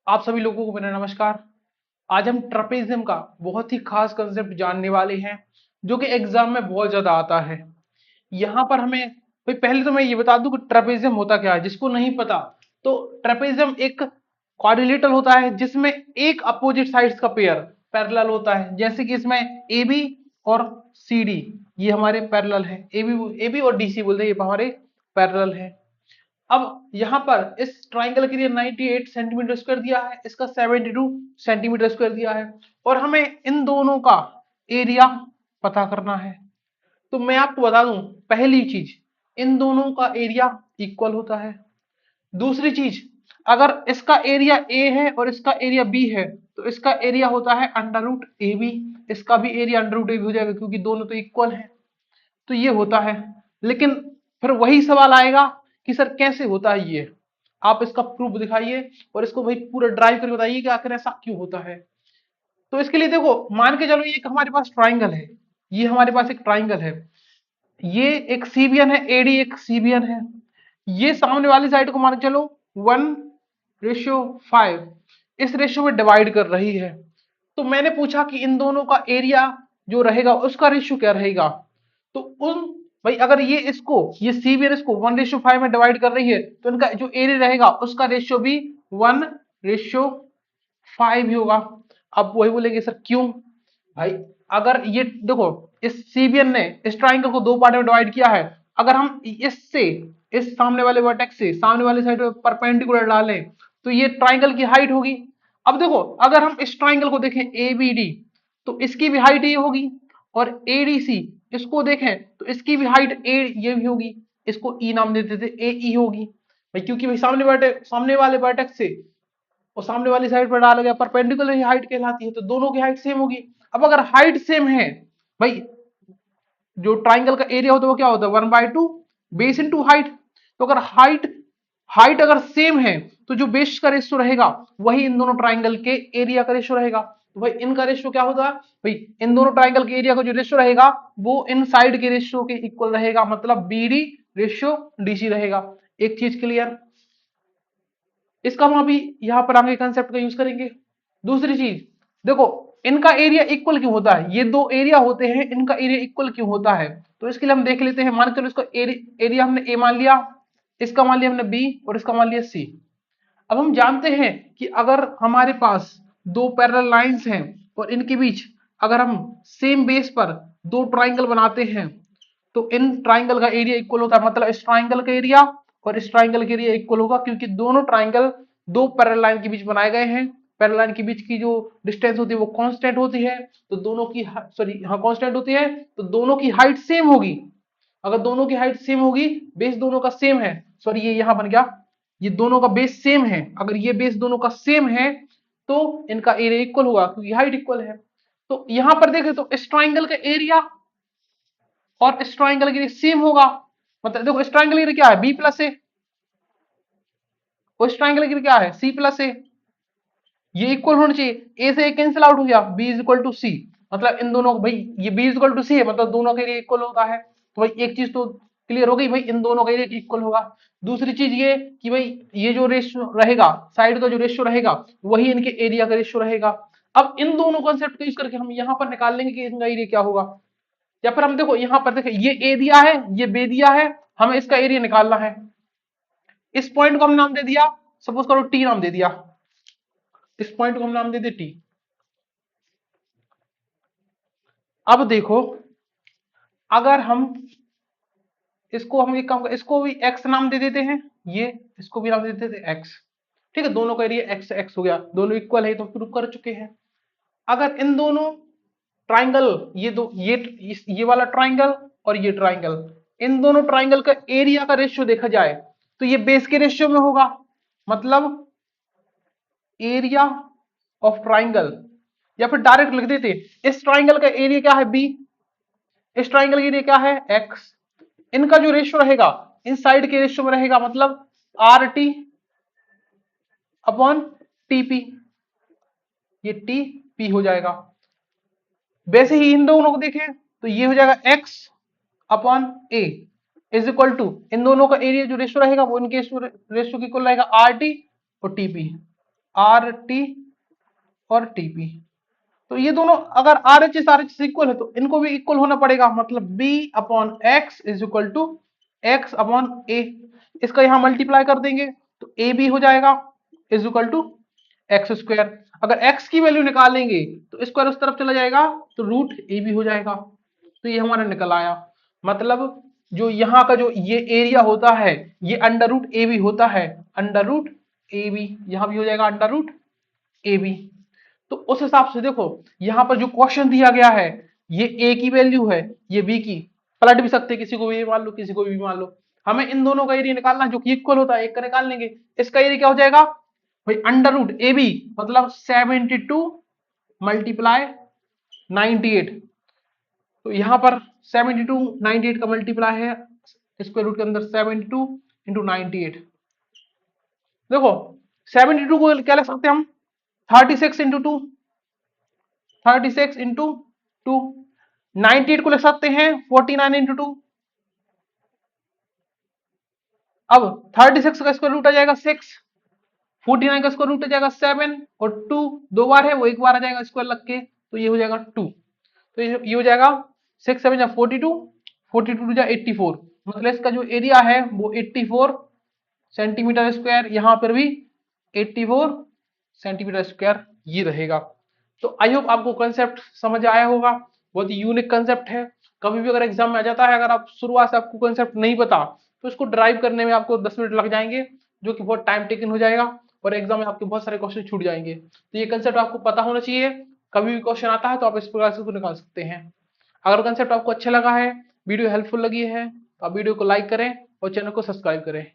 आप सभी लोगों को मेरा नमस्कार। आज हम ट्रपेजियम का बहुत ही खास कंसेप्ट जानने वाले हैं जो कि एग्जाम में बहुत ज्यादा आता है। यहाँ पर हमें भाई पहले तो मैं ये बता दूं कि ट्रपेजियम होता क्या है, जिसको नहीं पता तो ट्रपेजियम एक क्वाड्रिलेटरल होता है जिसमें एक अपोजिट साइड्स का पेयर पैरेलल होता है। जैसे कि इसमें ए बी और सी डी ये हमारे पैरेलल है। ए बी और डी सी बोलते हैं, ये हमारे पैरेलल है। अब यहाँ पर इस ट्राइंगल के लिए 98 सेंटीमीटर स्क्वायर दिया है, इसका 72 सेंटीमीटर स्क्वायर दिया है और हमें इन दोनों का एरिया पता करना है। तो मैं आपको बता दूं, पहली चीज, इन दोनों का एरिया इक्वल होता है। दूसरी चीज, अगर इसका एरिया ए है और इसका एरिया बी है तो इसका एरिया होता है अंडर रूट ए बी, इसका भी area under root A B हो जाएगा क्योंकि दोनों तो इक्वल है। तो ये होता है। लेकिन फिर वही सवाल आएगा कि सर कैसे होता है ये, आप इसका प्रूफ दिखाइए और इसको भाई पूरा ड्राइव करके बताइए कि आखिर ऐसा क्यों होता है। तो इसके लिए देखो, मान के चलो ये एक हमारे पास ट्राइंगल है, ये हमारे पास एक ट्राइंगल है, ये एक सीबियन है, एडी एक सीबियन है। ये सामने वाली साइड को मान के चलो 1:5 इस रेशियो में डिवाइड कर रही है। तो मैंने पूछा कि इन दोनों का एरिया जो रहेगा उसका रेशियो क्या रहेगा। तो उन भाई अगर ये सीबियन इसको 1:5 में डिवाइड कर रही है तो इनका जो एरिया रहेगा उसका रेशियो भी 1:5 ही होगा। अब वही बोलेंगे सर क्यों भाई, अगर ये देखो, इस सीबियन ने इस ट्राइंगल को दो पार्ट में डिवाइड किया है। अगर हम इससे इस सामने वाले वर्टेक्स से सामने वाली साइड पे परपेंडिकुलर डालें तो ये ट्राइंगल की हाइट होगी। अब देखो, अगर हम इस ट्राइंगल को देखें ए बी डी तो इसकी भी हाइट ये होगी, और एडीसी इसको देखें तो इसकी भी हाइट ए ये भी होगी। इसको ई नाम देते थे, ए ई होगी भाई, क्योंकि भाई सामने वाले वर्टेक्स से और सामने वाली साइड पर डाला गया परपेंडिकुलर ही हाइट कहलाती है, तो दोनों की हाइट सेम होगी। अब अगर हाइट सेम है भाई, जो ट्राइंगल का एरिया होता है वो क्या होता है 1/2 बेस इंटू हाइट। तो अगर हाइट हाइट अगर सेम है तो जो बेस का रेशियो रहेगा वही इन दोनों ट्राइंगल के एरिया का रेशियो रहेगा। तो भाई इनका रेशियो क्या होगा भाई, इन दोनों ट्राइंगल के एरिया का जो रेशियो रहेगा वो इन साइड के रेशियो के इक्वल रहेगा, मतलब बी डी रेशियो डीसी रहेगा। एक चीज क्लियर, इसका हम अभी यहाँ पर आगे कंसेप्ट का यूज करेंगे। दूसरी चीज देखो, इनका एरिया इक्वल क्यों होता है, ये दो एरिया होते हैं इनका एरिया इक्वल क्यों होता है। तो इसके लिए हम देख लेते हैं। मान के चलो इसका एरिया हमने ए मान लिया, इसका मान लिया हमने बी और इसका मान लिया सी। अब हम जानते हैं कि अगर हमारे पास दो पैरेलल लाइंस हैं और इनके बीच अगर हम सेम बेस पर दो ट्राइंगल बनाते हैं तो इन ट्राइंगल का एरिया इक्वल होता है, मतलब इस ट्राइंगल का एरिया और इस ट्राइंगल के एरिया इक्वल होगा, क्योंकि दोनों ट्राइंगल दो पैरेलल लाइन के बीच बनाए गए हैं। पैरेलल लाइन के बीच की जो डिस्टेंस होती है वो कांस्टेंट होती है, तो दोनों की सॉरी हाँ कांस्टेंट होती है, तो दोनों की हाइट सेम होगी। अगर दोनों की हाइट सेम होगी, बेस दोनों का सेम है, सॉरी ये यहां बन गया, ये दोनों का बेस सेम है, अगर ये बेस दोनों का सेम है तो इनका एरिया इक्वल होगा क्योंकि हाइट इक्वल है। तो यहां पर देखें तो इस ट्राइंगल का एरिया और इस ट्राइंगल के लिए सेम होगा। मतलब देखो, इस ट्राइंगल के लिए क्या है बी प्लस ए, और इस ट्राइंगल के लिए क्या है सी प्लस ए। ये इक्वल होना चाहिए, ए से ए कैंसिल आउट हो गया, बी इज इक्वल टू सी। मतलब इन दोनों भाई ये बी इज इक्वल टू सी है, मतलब दोनों के लिए इक्वल होता है। तो भाई एक चीज तो क्लियर हो गई भाई, इन दोनों के लिए इक्वल होगा। दूसरी चीज ये कि भाई ये जो रेशियो रहेगा, साइड का जो रेशियो रहेगा वही इनके एरिया का रेशियो रहेगा। अब इन दोनों कॉन्सेप्ट को यूज करके हम यहाँ पर निकाल लेंगे कि इनका एरिया क्या होगा। या फिर हम देखो यहाँ पर देखें, ये ए दिया है ये बी दिया है, हमें इसका एरिया निकालना है। इस पॉइंट को हम नाम दे दिया, सपोज करो टी नाम दे दिया, इस पॉइंट को हम नाम दे दे टी। अब देखो, अगर हम इसको हम एक काम कर, इसको भी एक्स नाम दे देते हैं, ये इसको भी नाम दे देते हैं एक्स। ठीक है, दोनों का एरिया एक्स एक्स हो गया, दोनों इक्वल है तो प्रूव कर चुके हैं। अगर इन दोनों ट्राइंगल, ये वाला ट्राइंगल और ये ट्राइंगल, इन दोनों ट्राइंगल का एरिया का रेशियो देखा जाए तो ये बेस के रेशियो में होगा, मतलब एरिया ऑफ ट्राइंगल। या फिर डायरेक्ट लिख देते, इस ट्राइंगल का एरिया क्या है बी, इस ट्राइंगल के लिए क्या है एक्स। इनका जो रेशियो रहेगा इन साइड के रेशियो में रहेगा, मतलब आर टी अपॉन टीपी, ये टी पी हो जाएगा। वैसे ही इन दोनों को देखें तो ये हो जाएगा X upon A is equal to, इन दोनों का एरिया जो रेशियो रहेगा वो इनके रेशियो की इक्वल रहेगा आर टी और टीपी। आर टी और टीपी। तो ये दोनों अगर आर एच एस इक्वल है तो इनको भी इक्वल होना पड़ेगा, मतलब B upon X is equal to X upon A. इसका यहां मल्टीप्लाई कर देंगे तो ए बी हो जाएगा is equal to x square. अगर एक्स की वैल्यू निकालेंगे तो स्क्वायर उस तरफ चला जाएगा तो रूट ए बी हो जाएगा। तो ये हमारा निकल आया, मतलब जो यहाँ का जो ये एरिया होता है ये अंडर रूट ए बी होता है, अंडर रूट ए बी, यहां भी हो जाएगा अंडर रूट ए बी। तो उस हिसाब से देखो यहां पर जो क्वेश्चन दिया गया है ये ए की वैल्यू है, ये बी की, पलट भी सकते किसी को भी मान लो किसी को भी मान लो। हमें इन दोनों का एरिया निकालना है जो कि इक्वल होता है, एक का निकाल लेंगे। इसका एरिया क्या हो जाएगा भाई, अंडर रूट ए बी मतलब 72 मल्टीप्लाई 98। तो यहां पर 72 98 का मल्टीप्लाई है स्क्वायर रूट के अंदर 72 इंटू 98। देखो 72 को क्या लिख सकते हैं हम, 36 इंटू 2, 36 इंटू 2। 98 को लिख सकते हैं 49 इंटू 2। अब 36 का स्क्वायर रूट आ जाएगा 6, 49 का स्क्वायर रूट आ जाएगा 7 और 2 दो बार है वो एक बार आ जाएगा स्क्वायर लग के, तो ये हो जाएगा 2। तो ये हो जाएगा 6 7 जा 42, 42 जा 84, मतलब इसका जो एरिया है वो 84 सेंटीमीटर स्क्वायर, यहां पर भी 84 सेंटीमीटर स्क्वायर ये रहेगा। तो आई होप आपको कंसेप्ट समझ आया होगा, बहुत ही यूनिक कंसेप्ट है। कभी भी अगर एग्जाम में आ जाता है, अगर आप शुरुआत से आपको कंसेप्ट नहीं पता तो इसको ड्राइव करने में आपको 10 मिनट लग जाएंगे, जो कि बहुत टाइम टेकन हो जाएगा और एग्जाम में आपके बहुत सारे क्वेश्चन छूट जाएंगे। तो ये कंसेप्ट आपको पता होना चाहिए, कभी भी क्वेश्चन आता है तो आप इस प्रकार से उसको निकाल सकते हैं। अगर कंसेप्ट आपको अच्छा लगा है, वीडियो हेल्पफुल लगी है तो आप वीडियो को लाइक करें और चैनल को सब्सक्राइब करें।